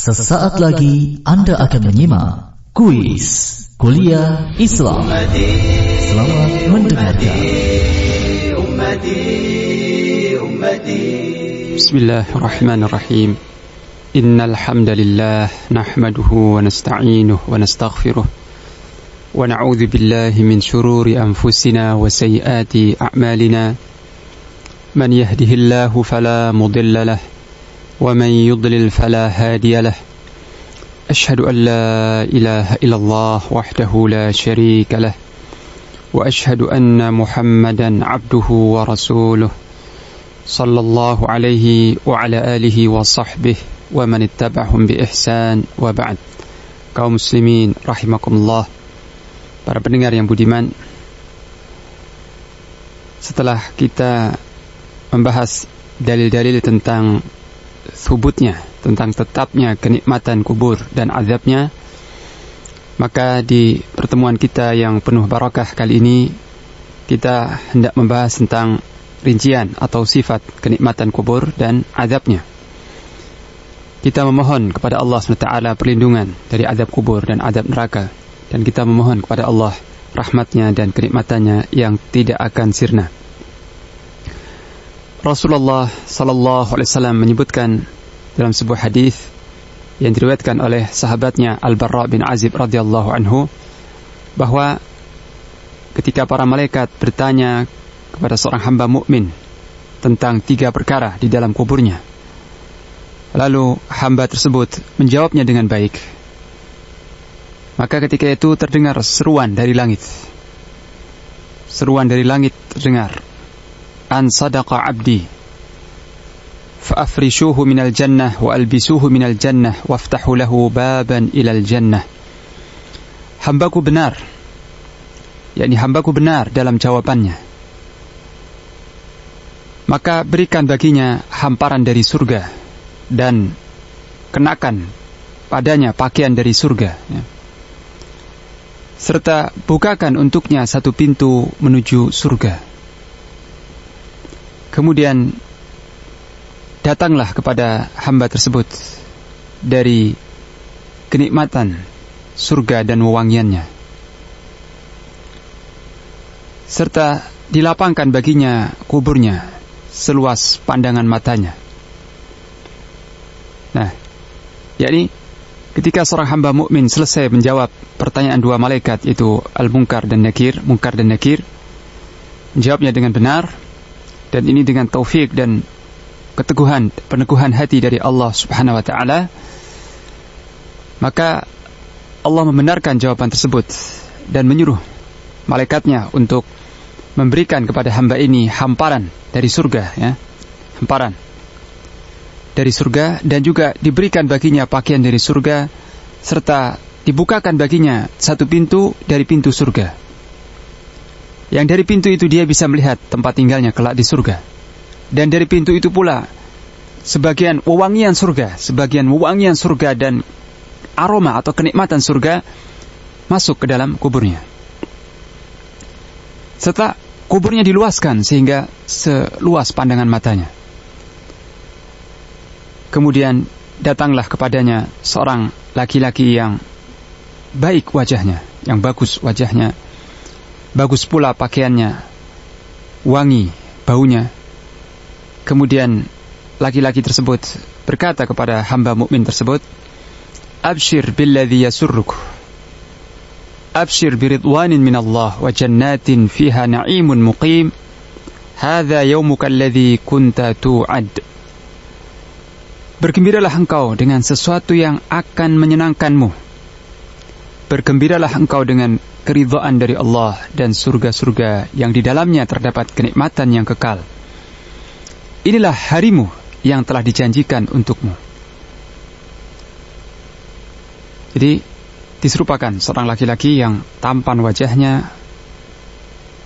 Sesaat lagi Anda akan menyimak kuis Kuliah Islam. Selamat mendengarkan. Bismillahirrahmanirrahim. Innal hamdalillah nahmaduhu wa nasta'inuhu wa nastaghfiruh wa na'udzu billahi min shururi anfusina wa sayyiati a'malina. Man yahdihillahu fala mudilla lahu ومن يضلل فلا هادي له أشهد أن لا إله إلا الله وحده لا شريك له وأشهد أن محمدا عبده ورسوله صلى الله عليه وعلى آله وصحبه ومن اتبعهم بإحسان وبعد. Kaum muslimin rahimakumullah, para pendengar yang budiman, setelah kita membahas dalil-dalil tentang thubutnya, tentang tetapnya kenikmatan kubur dan azabnya, maka di pertemuan kita yang penuh barakah kali ini kita hendak membahas tentang rincian atau sifat kenikmatan kubur dan azabnya. Kita memohon kepada Allah SWT perlindungan dari azab kubur dan azab neraka, dan kita memohon kepada Allah rahmatnya dan kenikmatannya yang tidak akan sirna. Rasulullah sallallahu alaihi wasallam menyebutkan dalam sebuah hadis yang diriwayatkan oleh sahabatnya Al-Barra bin Azib radhiyallahu anhu, bahwa ketika para malaikat bertanya kepada seorang hamba mukmin tentang 3 perkara di dalam kuburnya, lalu hamba tersebut menjawabnya dengan baik, maka ketika itu terdengar seruan dari langit. Seruan dari langit terdengar, an sadaqa abdi fa'afrishuhu minal jannah wa albisuhu minal jannah waftahu lahu baban ilal jannah. Hambaku benar, yakni hambaku benar dalam jawabannya, maka berikan baginya hamparan dari surga dan kenakan padanya pakaian dari surga, serta bukakan untuknya satu pintu menuju surga. Kemudian datanglah kepada hamba tersebut dari kenikmatan surga dan wewangiannya, serta dilapangkan baginya kuburnya seluas pandangan matanya. Nah, yakni ketika seorang hamba mukmin selesai menjawab pertanyaan 2 malaikat, itu Al-Munkar dan Nakir, Munkar dan Nakir, menjawabnya dengan benar, dan ini dengan taufik dan keteguhan, peneguhan hati dari Allah Subhanahu wa taala, maka Allah membenarkan jawaban tersebut dan menyuruh malaikatnya untuk memberikan kepada hamba ini hamparan dari surga, hamparan dari surga, dan juga diberikan baginya pakaian dari surga, serta dibukakan baginya satu pintu dari pintu surga, yang dari pintu itu dia bisa melihat tempat tinggalnya kelak di surga. Dan dari pintu itu pula sebagian wewangian surga dan aroma atau kenikmatan surga masuk ke dalam kuburnya. Serta kuburnya diluaskan sehingga seluas pandangan matanya. Kemudian datanglah kepadanya seorang laki-laki yang baik wajahnya, yang bagus wajahnya, bagus pula pakaiannya, wangi baunya. Kemudian laki-laki tersebut berkata kepada hamba mukmin tersebut, abshir billadhi yasurruk, abshir biridwanin minallah wa jannatin fiha na'imun muqim, hadha yawmuka alladhi kunta tu'ad. Bergembiralah engkau dengan sesuatu yang akan menyenangkanmu, bergembiralah engkau dengan keridhaan dari Allah dan surga-surga yang di dalamnya terdapat kenikmatan yang kekal. Inilah harimu yang telah dijanjikan untukmu. Jadi diserupakan seorang laki-laki yang tampan wajahnya,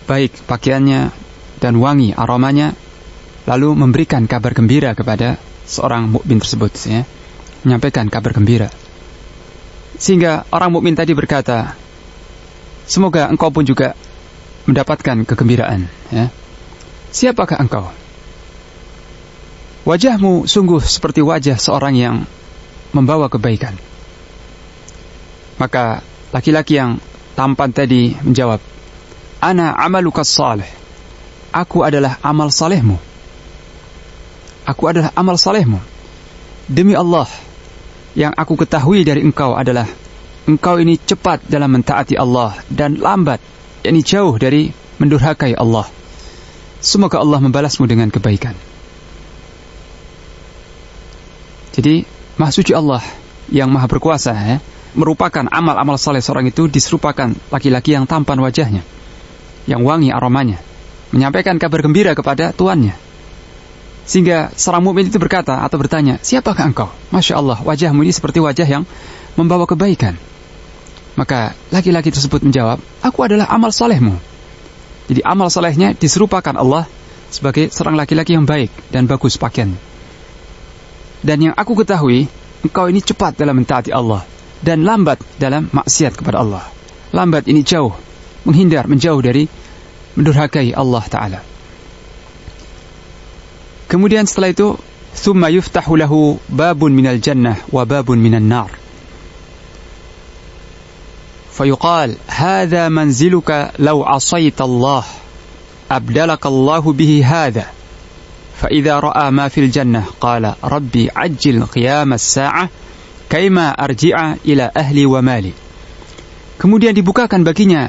baik pakaiannya dan wangi aromanya, lalu memberikan kabar gembira kepada seorang mukmin tersebut, menyampaikan kabar gembira. Sehingga orang mukmin tadi berkata, semoga engkau pun juga mendapatkan kegembiraan. Siapakah engkau? Wajahmu sungguh seperti wajah seorang yang membawa kebaikan. Maka laki-laki yang tampan tadi menjawab, ana amaluka salih, aku adalah amal salehmu. Aku adalah amal salehmu. Demi Allah, yang aku ketahui dari engkau adalah engkau ini cepat dalam mentaati Allah dan lambat, yakni jauh dari mendurhakai Allah. Semoga Allah membalasmu dengan kebaikan. Jadi Maha Suci Allah yang Maha Berkuasa merupakan amal-amal saleh seorang itu diserupakan laki-laki yang tampan wajahnya, yang wangi aromanya, menyampaikan kabar gembira kepada tuannya. Sehingga seorang mukmin itu berkata atau bertanya, siapakah engkau? Masya Allah, wajahmu ini seperti wajah yang membawa kebaikan. Maka laki-laki tersebut menjawab, aku adalah amal salehmu. Jadi amal salehnya diserupakan Allah sebagai seorang laki-laki yang baik dan bagus pakaiannya. Dan yang aku ketahui, engkau ini cepat dalam mentaati Allah dan lambat dalam maksiat kepada Allah. Lambat ini jauh, menjauh dari mendurhakai Allah Ta'ala. Kemudian setelah itu, thumma yuftahu lahu babun minal jannah wa babun minan nar. Fayuqal, hadha manziluka law asayta Allah, abdalaka Allah bihi hadha. فإذا رأى ما في الجنة قال ربي عجل قيام الساعة كيما أرجع إلى أهلي ومالي. Kemudian dibukakan baginya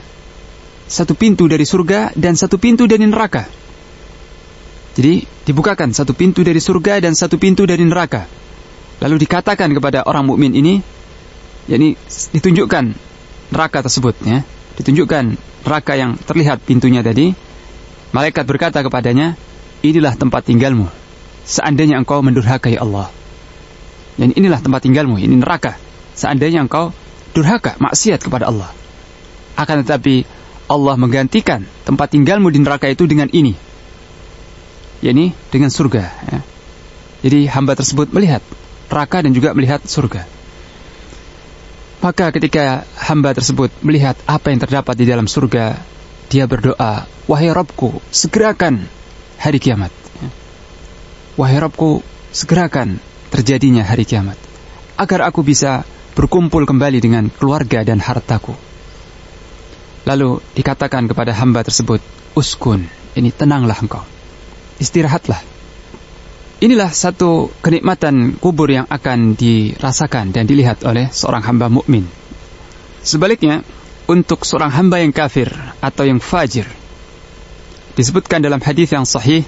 satu pintu dari surga dan satu pintu dari neraka. Jadi dibukakan satu pintu dari surga dan satu pintu dari neraka. Lalu dikatakan kepada orang mukmin ini, yakni ditunjukkan neraka tersebut, ditunjukkan neraka yang terlihat pintunya tadi. Malaikat berkata kepadanya, inilah tempat tinggalmu seandainya engkau mendurhakai Allah. Dan inilah tempat tinggalmu, ini neraka, seandainya engkau durhaka, maksiat kepada Allah. Akan tetapi Allah menggantikan tempat tinggalmu di neraka itu dengan ini, yakni dengan surga. Jadi hamba tersebut melihat neraka dan juga melihat surga. Maka ketika hamba tersebut melihat apa yang terdapat di dalam surga, dia berdoa, wahai Rabbku, segerakan hari kiamat. Wahai Rabbku, segerakan terjadinya hari kiamat, agar aku bisa berkumpul kembali dengan keluarga dan hartaku. Lalu dikatakan kepada hamba tersebut, uskun, ini tenanglah engkau, istirahatlah. Inilah satu kenikmatan kubur yang akan dirasakan dan dilihat oleh seorang hamba mukmin. Sebaliknya, untuk seorang hamba yang kafir atau yang fajir, disebutkan dalam hadis yang sahih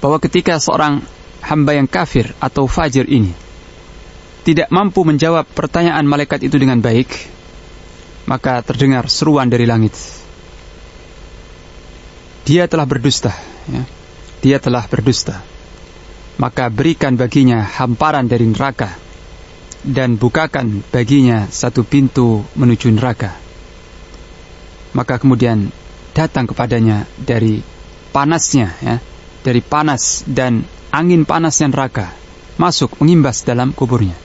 bahwa ketika seorang hamba yang kafir atau fajir ini tidak mampu menjawab pertanyaan malaikat itu dengan baik, maka terdengar seruan dari langit, dia telah berdusta, dia telah berdusta. Maka berikan baginya hamparan dari neraka dan bukakan baginya satu pintu menuju neraka. Maka kemudian datang kepadanya dari panasnya, dari panas dan angin panasnya neraka masuk mengimbas dalam kuburnya.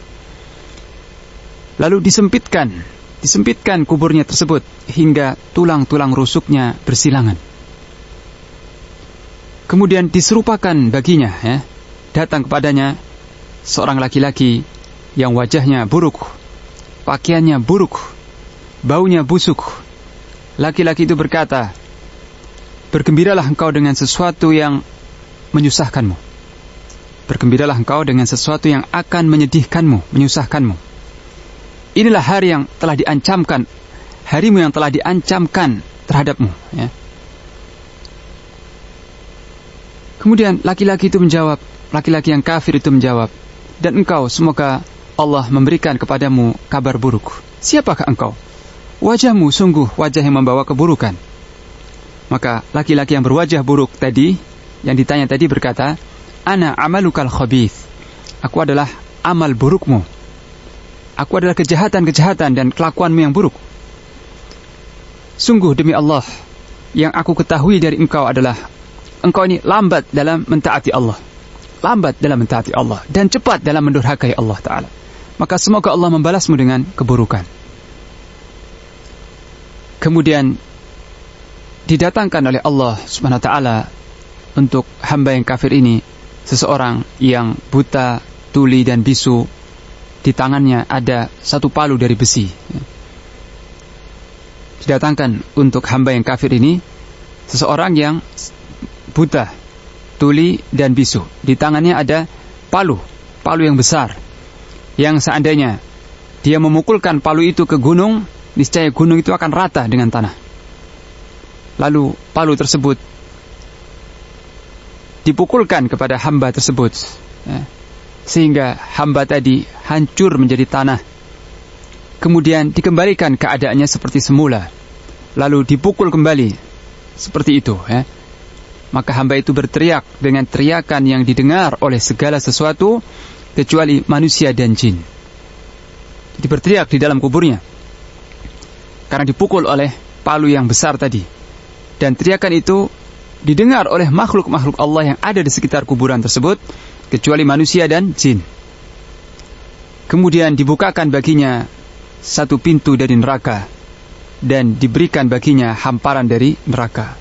Lalu disempitkan kuburnya tersebut hingga tulang-tulang rusuknya bersilangan. Kemudian diserupakan baginya, datang kepadanya seorang laki-laki yang wajahnya buruk, pakaiannya buruk, baunya busuk. Laki-laki itu berkata, bergembiralah engkau dengan sesuatu yang menyusahkanmu. Bergembiralah engkau dengan sesuatu yang akan menyedihkanmu, menyusahkanmu. Inilah hari yang telah diancamkan, harimu yang telah diancamkan terhadapmu. Kemudian laki-laki itu menjawab, laki-laki yang kafir itu menjawab, dan engkau semoga Allah memberikan kepadamu kabar buruk. Siapakah engkau? Wajahmu sungguh wajah yang membawa keburukan. Maka laki-laki yang berwajah buruk tadi, yang ditanya tadi berkata, ana amalukal khabith, aku adalah amal burukmu, aku adalah kejahatan-kejahatan dan kelakuanmu yang buruk. Sungguh demi Allah, yang aku ketahui dari engkau adalah engkau ini lambat dalam mentaati Allah, lambat dalam mentaati Allah, dan cepat dalam mendurhakai Allah Ta'ala. Maka semoga Allah membalasmu dengan keburukan. Kemudian didatangkan oleh Allah Subhanahu Wa Ta'ala untuk hamba yang kafir ini seseorang yang buta, tuli dan bisu, di tangannya ada satu palu dari besi. Didatangkan untuk hamba yang kafir ini seseorang yang buta, tuli dan bisu. Di tangannya ada palu yang besar, yang seandainya dia memukulkan palu itu ke gunung, niscaya gunung itu akan rata dengan tanah. Lalu palu tersebut dipukulkan kepada hamba tersebut, sehingga hamba tadi hancur menjadi tanah. Kemudian dikembalikan keadaannya seperti semula, lalu dipukul kembali seperti itu, maka hamba itu berteriak dengan teriakan yang didengar oleh segala sesuatu kecuali manusia dan jin. Jadi berteriak di dalam kuburnya karena dipukul oleh palu yang besar tadi, dan teriakan itu didengar oleh makhluk-makhluk Allah yang ada di sekitar kuburan tersebut kecuali manusia dan jin. Kemudian dibukakan baginya satu pintu dari neraka dan diberikan baginya hamparan dari neraka.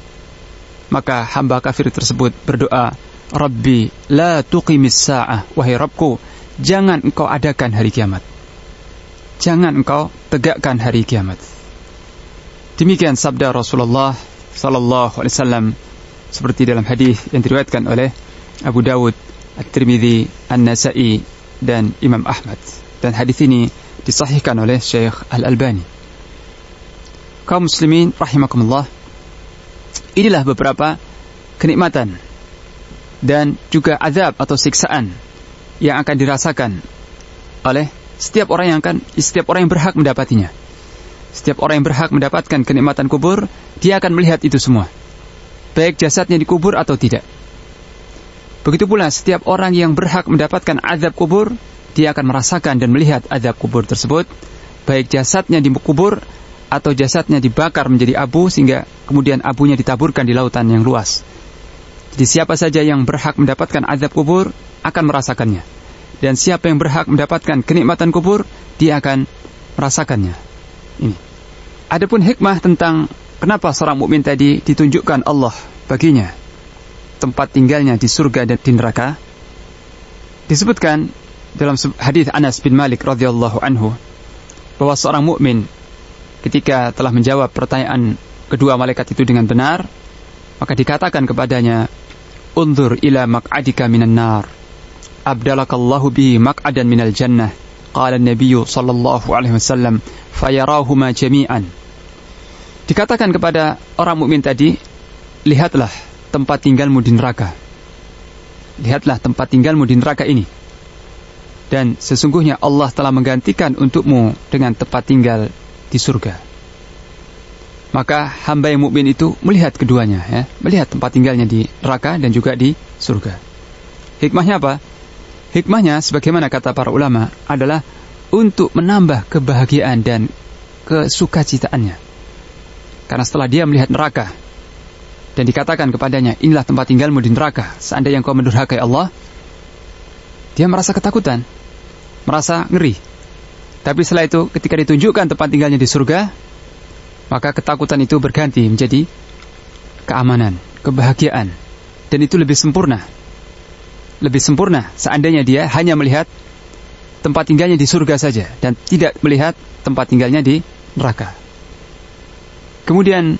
Maka hamba kafir tersebut berdoa, Rabbi la tuqimis sa'ah, wahai Rabbku, jangan engkau adakan hari kiamat, jangan engkau tegakkan hari kiamat. Demikian sabda Rasulullah sallallahu alaihi wasallam seperti dalam hadis yang diriwayatkan oleh Abu Dawud, At-Tirmidzi, An-Nasa'i dan Imam Ahmad, dan hadis ini disahihkan oleh Syekh Al-Albani. Kaum muslimin rahimakumullah, inilah beberapa kenikmatan dan juga azab atau siksaan yang akan dirasakan oleh setiap orang yang berhak mendapatinya. Setiap orang yang berhak mendapatkan kenikmatan kubur, dia akan melihat itu semua, baik jasadnya dikubur atau tidak. Begitu pula setiap orang yang berhak mendapatkan azab kubur, dia akan merasakan dan melihat azab kubur tersebut, baik jasadnya dikubur atau jasadnya dibakar menjadi abu sehingga kemudian abunya ditaburkan di lautan yang luas. Jadi siapa saja yang berhak mendapatkan azab kubur akan merasakannya, dan siapa yang berhak mendapatkan kenikmatan kubur, dia akan merasakannya. Ini. Adapun hikmah tentang kenapa seorang mukmin tadi ditunjukkan Allah baginya tempat tinggalnya di surga dan di neraka, disebutkan dalam hadis Anas bin Malik radhiyallahu anhu bahwa seorang mukmin ketika telah menjawab pertanyaan kedua malaikat itu dengan benar, maka dikatakan kepadanya, unzur ila maq'adika minan nar, abdalakallahu bihi maq'adan minal jannah. Qala an-nabiyyu sallallahu alaihi wasallam fayarahuma jami'an. Dikatakan kepada orang mukmin tadi, lihatlah tempat tinggalmu di neraka. Lihatlah tempat tinggalmu di neraka ini. Dan sesungguhnya Allah telah menggantikan untukmu dengan tempat tinggal di surga. Maka hamba yang mukmin itu melihat keduanya, melihat tempat tinggalnya di neraka dan juga di surga. Hikmahnya apa? Hikmahnya, sebagaimana kata para ulama, adalah untuk menambah kebahagiaan dan kesukacitaannya. Karena setelah dia melihat neraka dan dikatakan kepadanya, inilah tempat tinggalmu di neraka, seandainya engkau mendurhakai Allah, dia merasa ketakutan, merasa ngeri. Tapi setelah itu ketika ditunjukkan tempat tinggalnya di surga, maka ketakutan itu berganti menjadi keamanan, kebahagiaan, dan itu lebih sempurna. Lebih sempurna seandainya dia hanya melihat tempat tinggalnya di surga saja dan tidak melihat tempat tinggalnya di neraka. Kemudian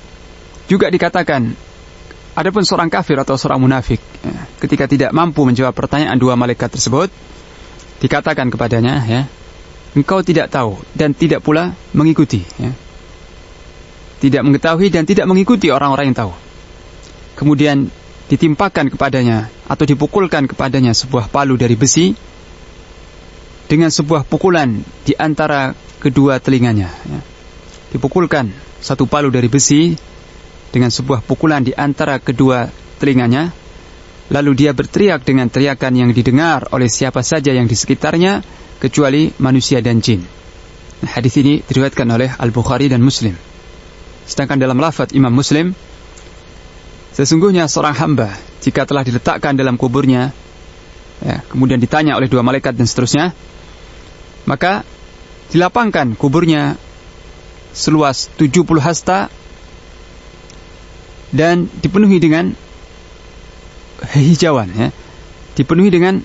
juga dikatakan, adapun seorang kafir atau seorang munafik, ketika tidak mampu menjawab pertanyaan dua malaikat tersebut, dikatakan kepadanya, engkau tidak tahu dan tidak pula mengikuti, tidak mengetahui dan tidak mengikuti orang-orang yang tahu. Kemudian ditimpakan kepadanya atau dipukulkan kepadanya sebuah palu dari besi dengan sebuah pukulan di antara kedua telinganya. Dipukulkan satu palu dari besi dengan sebuah pukulan di antara kedua telinganya, lalu dia berteriak dengan teriakan yang didengar oleh siapa saja yang di sekitarnya kecuali manusia dan jin. Hadis ini diriwayatkan oleh Al-Bukhari dan Muslim. Sedangkan dalam lafaz Imam Muslim, sesungguhnya seorang hamba jika telah diletakkan dalam kuburnya, kemudian ditanya oleh dua malaikat dan seterusnya, maka dilapangkan kuburnya seluas 70 hasta dan dipenuhi dengan hijauan, dipenuhi dengan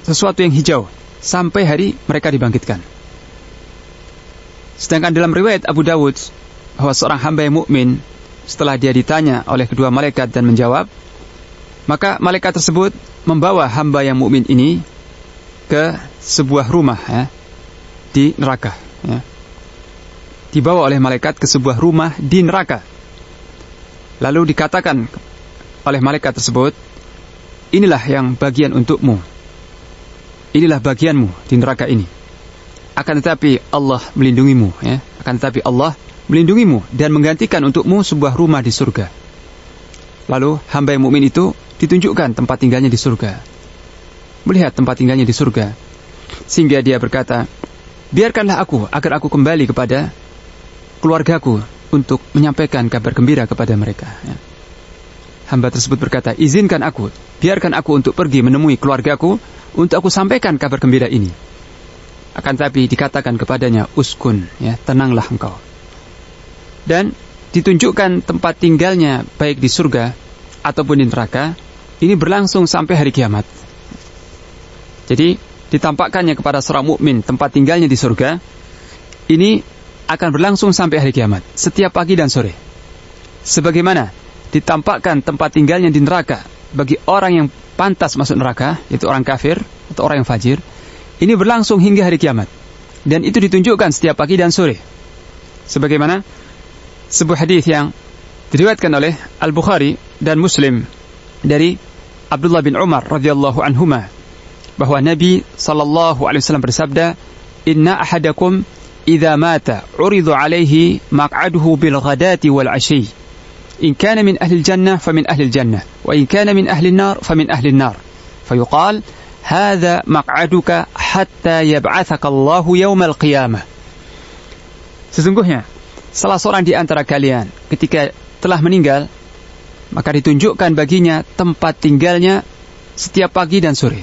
sesuatu yang hijau, sampai hari mereka dibangkitkan. Sedangkan dalam riwayat Abu Dawud bahwa seorang hamba yang mukmin setelah dia ditanya oleh kedua malaikat dan menjawab, maka malaikat tersebut membawa hamba yang mukmin ini ke sebuah rumah di neraka. Dibawa oleh malaikat ke sebuah rumah di neraka. Lalu dikatakan oleh malaikat tersebut, inilah yang bagian untukmu. Inilah bagianmu di neraka ini. Akan tetapi Allah melindungimu, Akan tetapi Allah melindungimu dan menggantikan untukmu sebuah rumah di surga. Lalu hamba yang mukmin itu ditunjukkan tempat tinggalnya di surga. Melihat tempat tinggalnya di surga, sehingga dia berkata, biarkanlah aku agar aku kembali kepada keluargaku untuk menyampaikan kabar gembira kepada mereka. Hamba tersebut berkata, izinkan aku, biarkan aku untuk pergi menemui keluargaku untuk aku sampaikan kabar gembira ini. Akan tapi dikatakan kepadanya, uskun, tenanglah engkau. Dan ditunjukkan tempat tinggalnya baik di surga ataupun di neraka, ini berlangsung sampai hari kiamat. Jadi ditampakkannya kepada seorang mukmin tempat tinggalnya di surga, ini akan berlangsung sampai hari kiamat, setiap pagi dan sore. Sebagaimana ditampakkan tempat tinggalnya di neraka bagi orang yang pantas masuk neraka, yaitu orang kafir atau orang yang fajir, ini berlangsung hingga hari kiamat. Dan itu ditunjukkan setiap pagi dan sore. Sebagaimana sebuah hadis yang diriwayatkan oleh Al-Bukhari dan Muslim dari Abdullah bin Umar radhiyallahu anhuma, bahwa Nabi sallallahu alaihi wasallam bersabda, "Inna ahadakum idza mata uridu alaihi maq'aduhu bil ghadati wal 'ashi. In kana min ahli al-jannah famin ahli al-jannah, wa in kana min ahli an-nar famin ahli an-nar. Fayuqal hadza maq'aduka hatta yab'atsaka Allahu yaumal qiyamah." Sesungguhnya salah seorang di antara kalian ketika telah meninggal, maka ditunjukkan baginya tempat tinggalnya setiap pagi dan sore.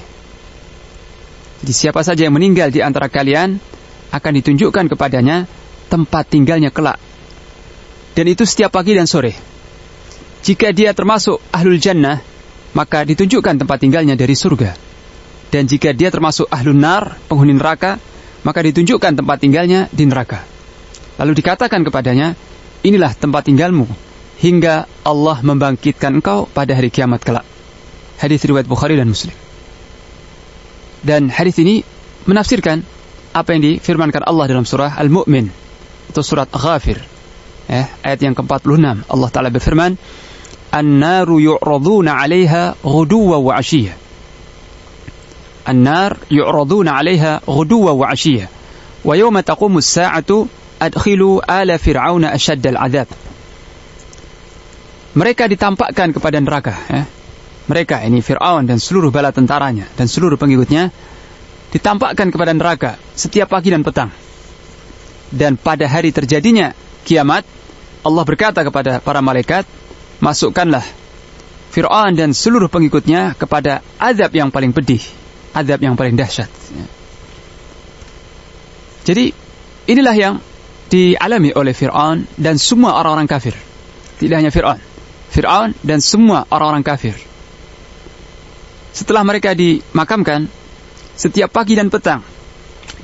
Jadi siapa saja yang meninggal di antara kalian akan ditunjukkan kepadanya tempat tinggalnya kelak. Dan itu setiap pagi dan sore. Jika dia termasuk ahlul jannah, maka ditunjukkan tempat tinggalnya dari surga. Dan jika dia termasuk ahlun nar, penghuni neraka, maka ditunjukkan tempat tinggalnya di neraka. Lalu dikatakan kepadanya, inilah tempat tinggalmu hingga Allah membangkitkan engkau pada hari kiamat kelak. Hadis riwayat Bukhari dan Muslim. Dan hadis ini menafsirkan apa yang difirmankan Allah dalam surah Al-Mu'min atau surat Ghafir, ayat yang ke-46. Allah Ta'ala berfirman, "An-naru yu'raduna 'alaiha ghuduwwan wa 'ashiyya." An-nar yu'raduna 'alaiha ghuduwwan wa 'ashiyya. Wa yawma taqumu as-sa'atu adkhilu ala fir'auna ashaddal 'adzab. Mereka ditampakkan kepada neraka, Mereka ini Fir'aun dan seluruh bala tentaranya dan seluruh pengikutnya ditampakkan kepada neraka setiap pagi dan petang. Dan pada hari terjadinya kiamat, Allah berkata kepada para malaikat, masukkanlah Fir'aun dan seluruh pengikutnya kepada azab yang paling pedih, azab yang paling dahsyat. Jadi inilah yang dialami oleh Fir'aun dan semua orang-orang kafir. Tidak hanya Fir'aun dan semua orang-orang kafir. Setelah mereka dimakamkan, setiap pagi dan petang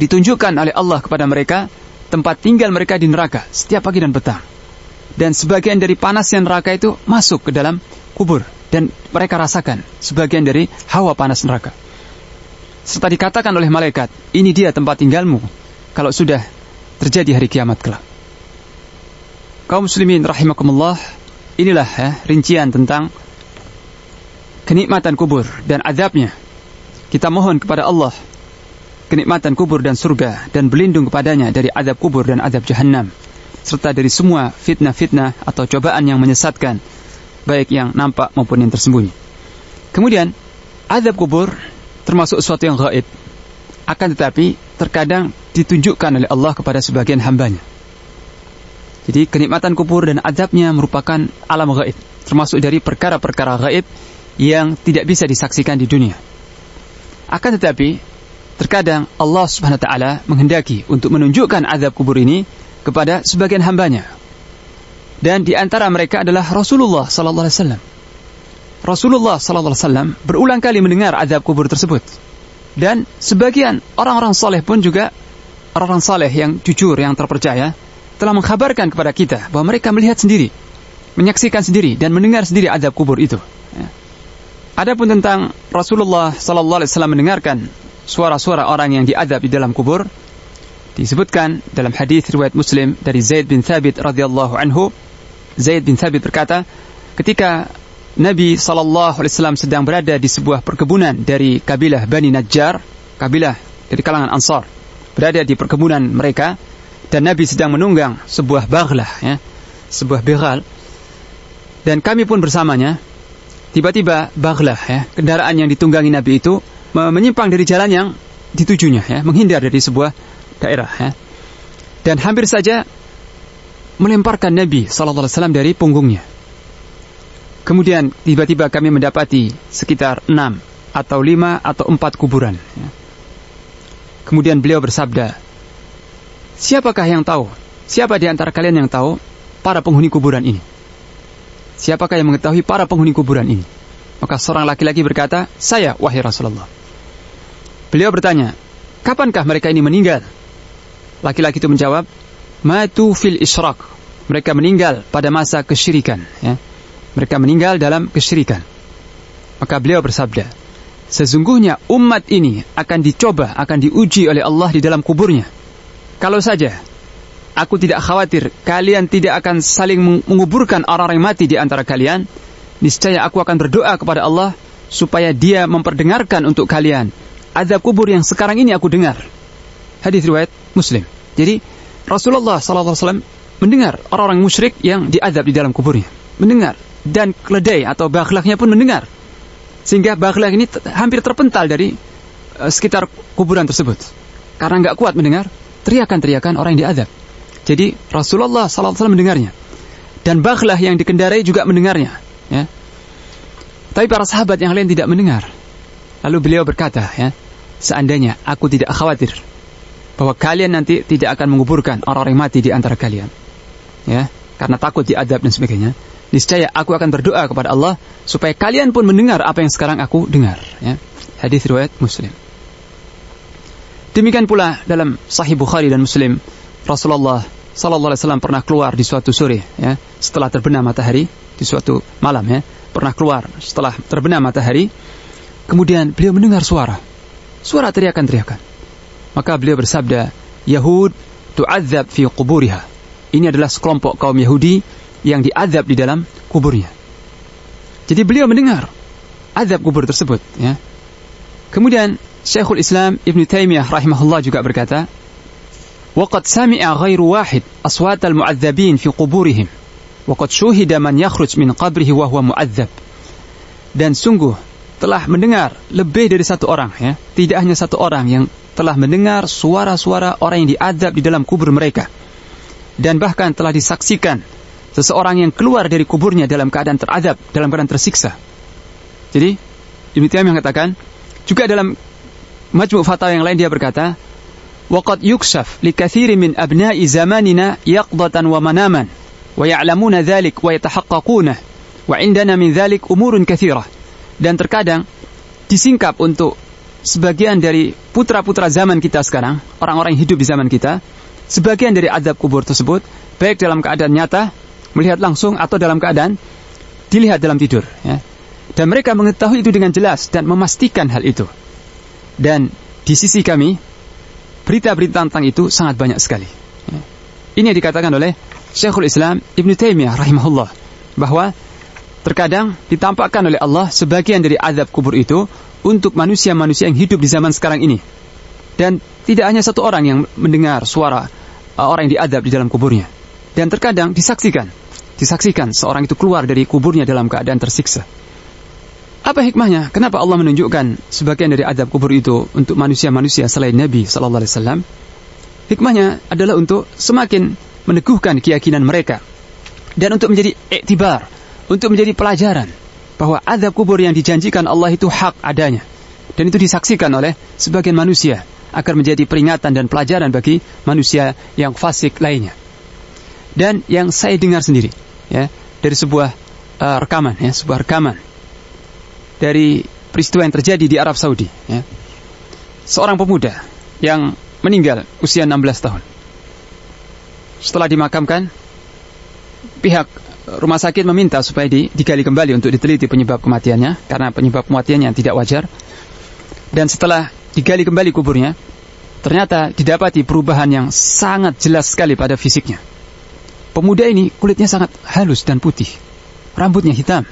ditunjukkan oleh Allah kepada mereka tempat tinggal mereka di neraka setiap pagi dan petang. Dan sebagian dari panasnya neraka itu masuk ke dalam kubur dan mereka rasakan sebagian dari hawa panas neraka. Serta dikatakan oleh malaikat, ini dia tempat tinggalmu kalau sudah terjadi hari kiamat kelak. Kaum muslimin rahimakumullah, inilah rincian tentang kenikmatan kubur dan azabnya. Kita mohon kepada Allah kenikmatan kubur dan surga dan berlindung kepadanya dari azab kubur dan azab jahannam, serta dari semua fitnah-fitnah atau cobaan yang menyesatkan, baik yang nampak maupun yang tersembunyi. Kemudian azab kubur termasuk sesuatu yang gaib, akan tetapi terkadang ditunjukkan oleh Allah kepada sebagian hambanya. Jadi kenikmatan kubur dan azabnya merupakan alam gaib, termasuk dari perkara-perkara gaib yang tidak bisa disaksikan di dunia. Akan tetapi terkadang Allah Subhanahu wa taala menghendaki untuk menunjukkan azab kubur ini kepada sebagian hambanya. Dan di antara mereka adalah Rasulullah sallallahu alaihi wasallam. Rasulullah sallallahu alaihi wasallam berulang kali mendengar azab kubur tersebut. Dan sebagian orang-orang saleh pun juga, orang-orang saleh yang jujur, yang terpercaya, telah mengkhabarkan kepada kita bahwa mereka melihat sendiri, menyaksikan sendiri dan mendengar sendiri azab kubur itu. Adapun tentang Rasulullah sallallahu alaihi wasallam mendengarkan suara-suara orang yang diazab di dalam kubur, disebutkan dalam hadis riwayat Muslim dari Zaid bin Thabit radhiyallahu anhu. Zaid bin Thabit berkata, ketika Nabi sallallahu alaihi wasallam sedang berada di sebuah perkebunan dari kabilah Bani Najjar, kabilah dari kalangan Ansar, berada di perkebunan mereka, dan Nabi sedang menunggang sebuah baghlah, sebuah begal, dan kami pun bersamanya. Tiba-tiba baghlah, kendaraan yang ditunggangi Nabi itu menyimpang dari jalan yang ditujunya, menghindar dari sebuah daerah, dan hampir saja melemparkan Nabi sallallahu alaihi wasallam dari punggungnya. Kemudian tiba-tiba kami mendapati sekitar 6 atau 5 atau 4 kuburan. Kemudian beliau bersabda, siapakah yang tahu? Siapa di antara kalian yang tahu para penghuni kuburan ini? Siapakah yang mengetahui para penghuni kuburan ini? Maka seorang laki-laki berkata, saya, wahai Rasulullah. Beliau bertanya, kapankah mereka ini meninggal? Laki-laki itu menjawab, matu fil isyrak. Mereka meninggal pada masa kesyirikan. Mereka meninggal dalam kesyirikan. Maka beliau bersabda, sesungguhnya umat ini akan dicoba, akan diuji oleh Allah di dalam kuburnya. Kalau saja aku tidak khawatir kalian tidak akan saling menguburkan orang-orang yang mati di antara kalian, niscaya aku akan berdoa kepada Allah supaya Dia memperdengarkan untuk kalian azab kubur yang sekarang ini aku dengar. Hadis riwayat Muslim. Jadi Rasulullah SAW mendengar orang-orang musyrik yang diazab di dalam kuburnya, mendengar, dan keledai atau baghlahnya pun mendengar, sehingga baghlah ini hampir terpental dari sekitar kuburan tersebut karena nggak kuat mendengar teriakan-teriakan orang yang diazab. Jadi Rasulullah SAW mendengarnya, dan baghlah yang dikendarai juga mendengarnya. Tapi para sahabat yang lain tidak mendengar. Lalu beliau berkata, seandainya aku tidak khawatir bahwa kalian nanti tidak akan menguburkan orang-orang mati di antara kalian, karena takut diazab dan sebagainya, niscaya aku akan berdoa kepada Allah supaya kalian pun mendengar apa yang sekarang aku dengar. Hadis riwayat Muslim. Demikian pula dalam Sahih Bukhari dan Muslim, Rasulullah sallallahu alaihi wasallam pernah keluar di suatu sore, setelah terbenam matahari, di suatu malam, pernah keluar setelah terbenam matahari. Kemudian beliau mendengar suara teriakan-teriakan. Maka beliau bersabda, Yahud tu'adzab fi quburiha. Ini adalah sekelompok kaum Yahudi yang diazab di dalam kuburnya. Jadi beliau mendengar azab kubur tersebut. Kemudian Syekhul Islam Ibn Taimiyah rahimahullah juga berkata, وَقَدْ سَمِعَ غَيْرُ وَاحِدْ أَصْوَاتَ الْمُعَذَّبِينَ فِي قُبُورِهِمْ وَقَدْ شُهِدَ مَنْ يَخْرُجْ مِنْ قَبْرِهِ وَهُوَ مُعَذَّبْ. Dan sungguh telah mendengar lebih dari satu orang, tidak hanya satu orang yang telah mendengar suara-suara orang yang diazab di dalam kubur mereka, dan bahkan telah disaksikan seseorang yang keluar dari kuburnya dalam keadaan terazab, dalam keadaan tersiksa. Jadi Ibnu Taimiyah mengatakan, juga dalam Majmu' Fatawa yang lain dia berkata, وَقَدْ يُكْشَفْ لِكَثِيرٍ مِنْ أَبْنَاءِ زَمَانِنَا يَقْضَةً وَمَنَامًا وَيَعْلَمُونَ ذَلِكَ وَيَتَحَقَّقُونَ وَعِنْدَنَا مِنْ ذَلِكَ أُمُورٌ كَثِيرَةٌ. Dan terkadang disingkap untuk sebagian dari putra-putra zaman kita sekarang, orang-orang yang hidup di zaman kita, sebagian dari azab kubur tersebut, baik dalam keadaan nyata, melihat langsung, atau dalam keadaan dilihat dalam tidur. Dan mereka mengetahui itu dengan jelas dan memastikan hal itu. Dan di sisi kami, berita-berita tentang itu sangat banyak sekali. Ini yang dikatakan oleh Syekhul Islam Ibn Taimiyah rahimahullah, bahwa terkadang ditampakkan oleh Allah sebagian dari azab kubur itu untuk manusia-manusia yang hidup di zaman sekarang ini. Dan tidak hanya satu orang yang mendengar suara orang yang diazab di dalam kuburnya. Dan terkadang disaksikan seorang itu keluar dari kuburnya dalam keadaan tersiksa. Apa hikmahnya? Kenapa Allah menunjukkan sebagian dari azab kubur itu untuk manusia-manusia selain Nabi sallallahu alaihi wasallam? Hikmahnya adalah untuk semakin meneguhkan keyakinan mereka, dan untuk menjadi iktibar, untuk menjadi pelajaran bahwa azab kubur yang dijanjikan Allah itu hak adanya, dan itu disaksikan oleh sebagian manusia, agar menjadi peringatan dan pelajaran bagi manusia yang fasik lainnya. Dan yang saya dengar sendiri, dari sebuah rekaman, sebuah rekaman dari peristiwa yang terjadi di Arab Saudi, seorang pemuda yang meninggal usia 16 tahun. Setelah dimakamkan, pihak rumah sakit meminta supaya digali kembali untuk diteliti penyebab kematiannya, karena penyebab kematiannya tidak wajar. Dan setelah digali kembali kuburnya, ternyata didapati perubahan yang sangat jelas sekali pada fisiknya. Pemuda ini kulitnya sangat halus dan putih, rambutnya hitam,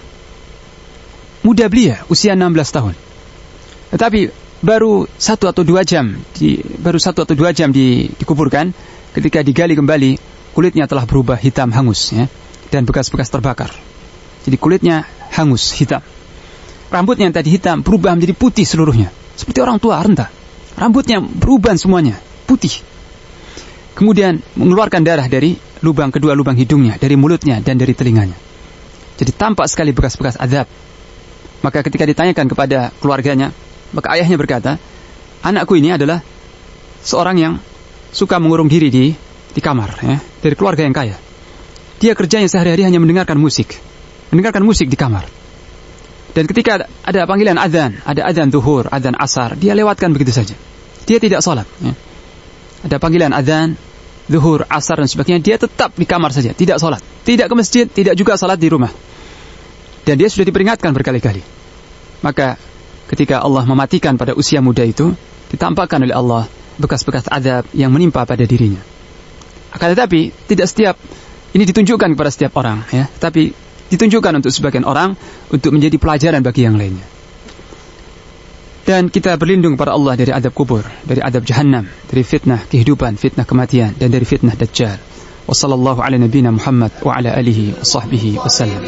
muda belia, usia 16 tahun. Tetapi baru 1 atau 2 jam dikuburkan, ketika digali kembali, kulitnya telah berubah hitam hangus, ya, dan bekas-bekas terbakar. Jadi kulitnya hangus, hitam. Rambutnya yang tadi hitam berubah menjadi putih seluruhnya, seperti orang tua renta. Rambutnya berubah semuanya putih. Kemudian mengeluarkan darah dari kedua lubang hidungnya, dari mulutnya dan dari telinganya. Jadi tampak sekali bekas-bekas azab. Maka ketika ditanyakan kepada keluarganya, maka ayahnya berkata, anakku ini adalah seorang yang suka mengurung diri di kamar, ya, dari keluarga yang kaya. Dia kerjanya sehari-hari hanya mendengarkan musik di kamar. Dan ketika ada panggilan azan, ada azan zuhur, azan asar, dia lewatkan begitu saja. Dia tidak sholat, ya. Ada panggilan azan, zuhur, asar dan sebagainya, dia tetap di kamar saja, tidak sholat, tidak ke masjid, tidak juga sholat di rumah. Dan dia sudah diperingatkan berkali-kali. Maka ketika Allah mematikan pada usia muda itu, ditampakkan oleh Allah bekas-bekas azab yang menimpa pada dirinya. Akan tetapi tidak setiap ini ditunjukkan kepada setiap orang, ya, tapi ditunjukkan untuk sebagian orang untuk menjadi pelajaran bagi yang lainnya. Dan kita berlindung kepada Allah dari azab kubur, dari azab jahannam, dari fitnah kehidupan, fitnah kematian, dan dari fitnah dajjal. Wassallallahu ala nabiyyina Muhammad wa ala alihi wa sahbihi wasallam.